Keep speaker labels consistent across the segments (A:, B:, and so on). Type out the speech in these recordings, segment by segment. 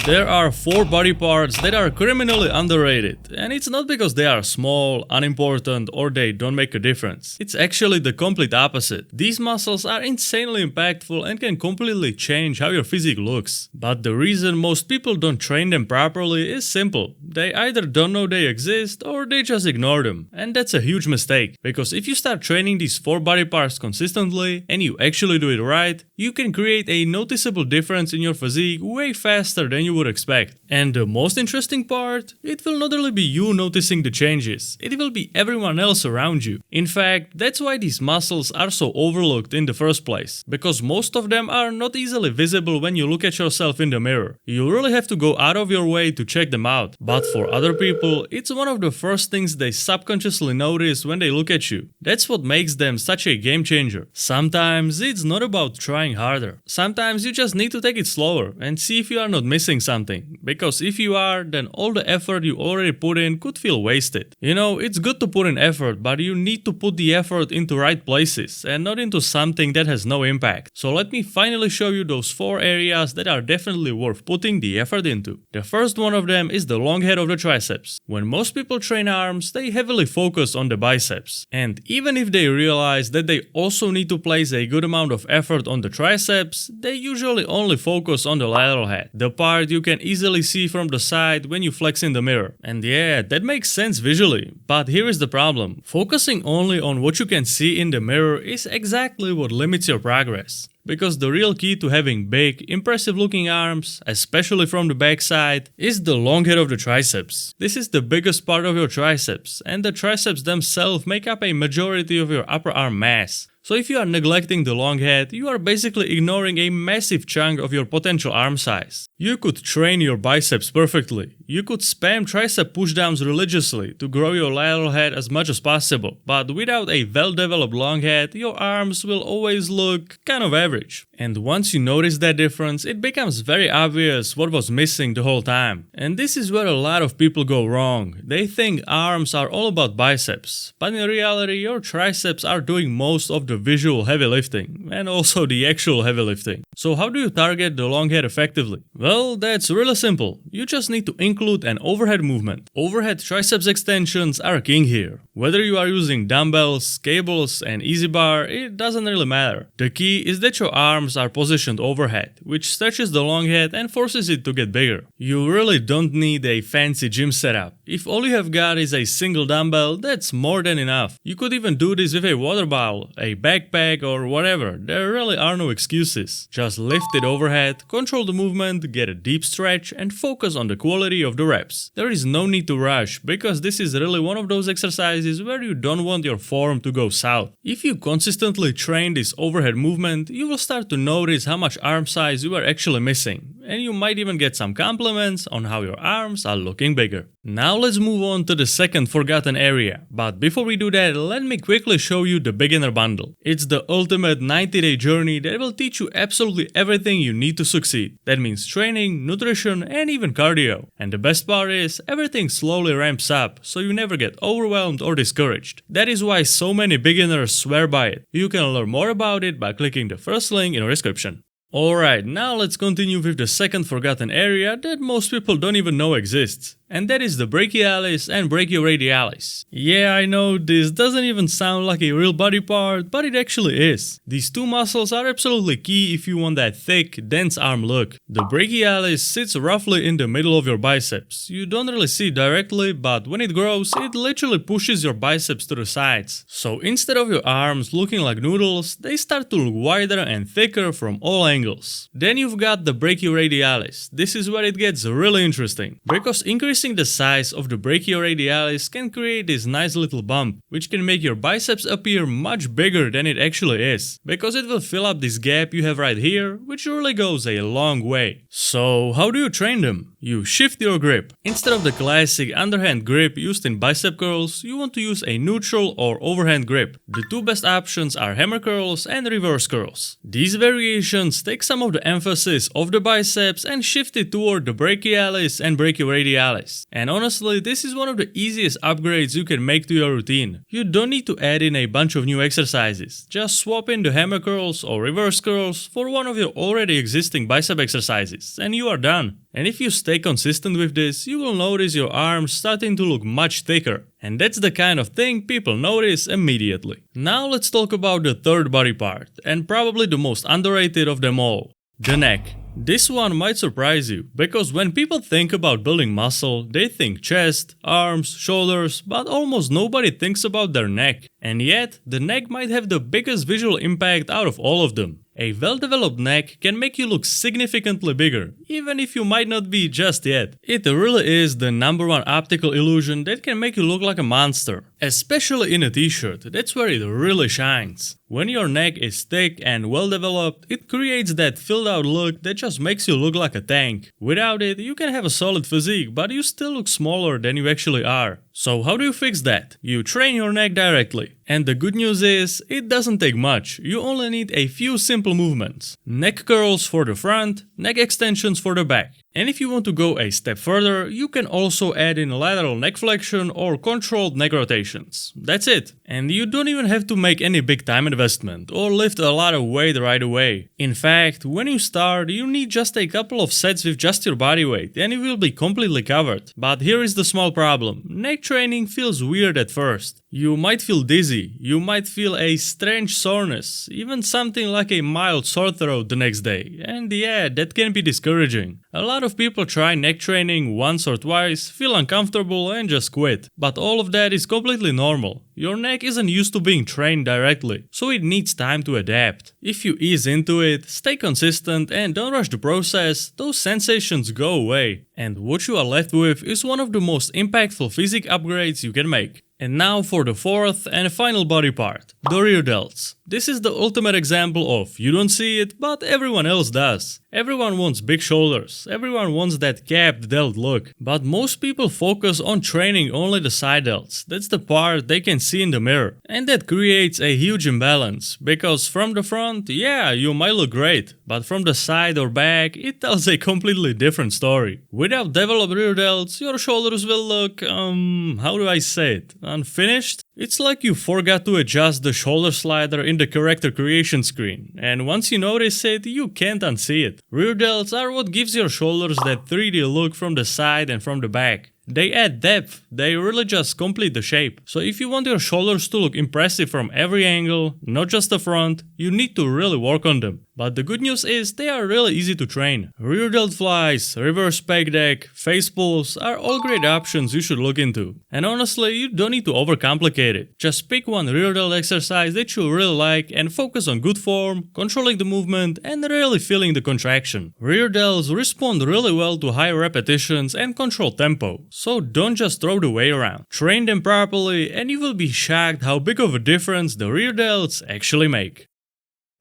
A: There are 4 body parts that are criminally underrated, and it's not because they are small, unimportant, or they don't make a difference. It's actually the complete opposite. These muscles are insanely impactful and can completely change how your physique looks. But the reason most people don't train them properly is simple. They either don't know they exist or they just ignore them. And that's a huge mistake, because if you start training these 4 body parts consistently and you actually do it right, you can create a noticeable difference in your physique way faster than you would expect. And the most interesting part, it will not only be you noticing the changes, it will be everyone else around you. In fact, that's why these muscles are so overlooked in the first place, because most of them are not easily visible when you look at yourself in the mirror. You really have to go out of your way to check them out. But for other people, it's one of the first things they subconsciously notice when they look at you. That's what makes them such a game changer. Sometimes it's not about trying harder. Sometimes you just need to take it slower and see if you are not missing something. Because if you are, then all the effort you already put in could feel wasted. You know, it's good to put in effort, but you need to put the effort into right places and not into something that has no impact. So let me finally show you those 4 areas that are definitely worth putting the effort into. The first one of them is the long head of the triceps. When most people train arms, they heavily focus on the biceps. And even if they realize that they also need to place a good amount of effort on the triceps, they usually only focus on the lateral head, the part you can easily see from the side when you flex in the mirror. And yeah, that makes sense visually, but here is the problem. Focusing only on what you can see in the mirror is exactly what limits your progress. Because the real key to having big, impressive looking arms, especially from the backside, is the long head of the triceps. This is the biggest part of your triceps, and the triceps themselves make up a majority of your upper arm mass. So if you are neglecting the long head, you are basically ignoring a massive chunk of your potential arm size. You could train your biceps perfectly. You could spam tricep pushdowns religiously to grow your lateral head as much as possible. But without a well-developed long head, your arms will always look kind of average. And once you notice that difference, it becomes very obvious what was missing the whole time. And this is where a lot of people go wrong. They think arms are all about biceps. But in reality, your triceps are doing most of the visual heavy lifting, and also the actual heavy lifting. So how do you target the long head effectively? Well, that's really simple. You just need to include an overhead movement. Overhead triceps extensions are king here. Whether you are using dumbbells, cables, and easy bar, it doesn't really matter. The key is that your arms are positioned overhead, which stretches the long head and forces it to get bigger. You really don't need a fancy gym setup. If all you have got is a single dumbbell, that's more than enough. You could even do this with a water bottle, a backpack, or whatever. There really are no excuses. Just lift it overhead, control the movement, get a deep stretch, and focus on the quality of the reps. There is no need to rush, because this is really one of those exercises where you don't want your form to go south. If you consistently train this overhead movement, you will start to notice how much arm size you are actually missing, and you might even get some compliments on how your arms are looking bigger. Now let's move on to the second forgotten area, but before we do that, let me quickly show you the beginner bundle. It's the ultimate 90-day journey that will teach you absolutely everything you need to succeed. That means training, nutrition, and even cardio. And the best part is, everything slowly ramps up, so you never get overwhelmed or discouraged. That is why so many beginners swear by it. You can learn more about it by clicking the first link in the description. Alright, now let's continue with the second forgotten area that most people don't even know exists. And that is the brachialis and brachioradialis. Yeah, I know this doesn't even sound like a real body part, but it actually is. These 2 muscles are absolutely key if you want that thick, dense arm look. The brachialis sits roughly in the middle of your biceps. You don't really see it directly, but when it grows, it literally pushes your biceps to the sides. So instead of your arms looking like noodles, they start to look wider and thicker from all angles. Then you've got the brachioradialis. This is where it gets really interesting, because increasing the size of the brachioradialis can create this nice little bump, which can make your biceps appear much bigger than it actually is, because it will fill up this gap you have right here, which really goes a long way. So how do you train them? You shift your grip. Instead of the classic underhand grip used in bicep curls, you want to use a neutral or overhand grip. The 2 best options are hammer curls and reverse curls. These variations take some of the emphasis off the biceps and shift it toward the brachialis and brachioradialis. exercise. And honestly, this is one of the easiest upgrades you can make to your routine. You don't need to add in a bunch of new exercises. Just swap in the hammer curls or reverse curls for one of your already existing bicep exercises, and you are done. And if you stay consistent with this, you will notice your arms starting to look much thicker. And that's the kind of thing people notice immediately. Now let's talk about the third body part, and probably the most underrated of them all, the neck. This one might surprise you, because when people think about building muscle, they think chest, arms, shoulders, but almost nobody thinks about their neck. And yet, the neck might have the biggest visual impact out of all of them. A well-developed neck can make you look significantly bigger, even if you might not be just yet. It really is the #1 optical illusion that can make you look like a monster. Especially in a t-shirt, that's where it really shines. When your neck is thick and well-developed, it creates that filled-out look that just makes you look like a tank. Without it, you can have a solid physique, but you still look smaller than you actually are. So how do you fix that? You train your neck directly. And the good news is, it doesn't take much. You only need a few simple movements. Neck curls for the front, neck extensions for the back. And if you want to go a step further, you can also add in lateral neck flexion or controlled neck rotations. That's it. And you don't even have to make any big time investment or lift a lot of weight right away. In fact, when you start, you need just a couple of sets with just your body weight and you will be completely covered. But here is the small problem. Neck training feels weird at first. You might feel dizzy, you might feel a strange soreness, even something like a mild sore throat the next day, and yeah, that can be discouraging. A lot of people try neck training once or twice, feel uncomfortable and just quit. But all of that is completely normal. Your neck isn't used to being trained directly, so it needs time to adapt. If you ease into it, stay consistent and don't rush the process, those sensations go away. And what you are left with is one of the most impactful physique upgrades you can make. And now for the fourth and final body part, the rear delts. This is the ultimate example of you don't see it, but everyone else does. Everyone wants big shoulders, everyone wants that capped delt look, but most people focus on training only the side delts. That's the part they can see in the mirror. And that creates a huge imbalance, because from the front, yeah, you might look great, but from the side or back, it tells a completely different story. Without developed rear delts, your shoulders will look, how do I say it, unfinished? It's like you forgot to adjust the shoulder slider in the character creation screen, and once you notice it, you can't unsee it. Rear delts are what gives your shoulders that 3D look from the side and from the back. They add depth, they really just complete the shape. So if you want your shoulders to look impressive from every angle, not just the front, you need to really work on them. But the good news is they are really easy to train. Rear delt flies, reverse pec deck, face pulls are all great options you should look into. And honestly, you don't need to overcomplicate it. Just pick one rear delt exercise that you really like and focus on good form, controlling the movement and really feeling the contraction. Rear delts respond really well to high repetitions and control tempo. So don't just throw the weight around. Train them properly and you will be shocked how big of a difference the rear delts actually make.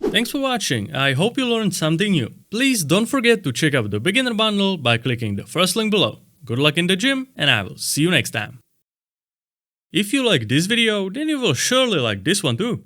A: Thanks for watching, I hope you learned something new. Please don't forget to check out the beginner bundle by clicking the first link below. Good luck in the gym and I will see you next time. If you like this video, then you will surely like this one too.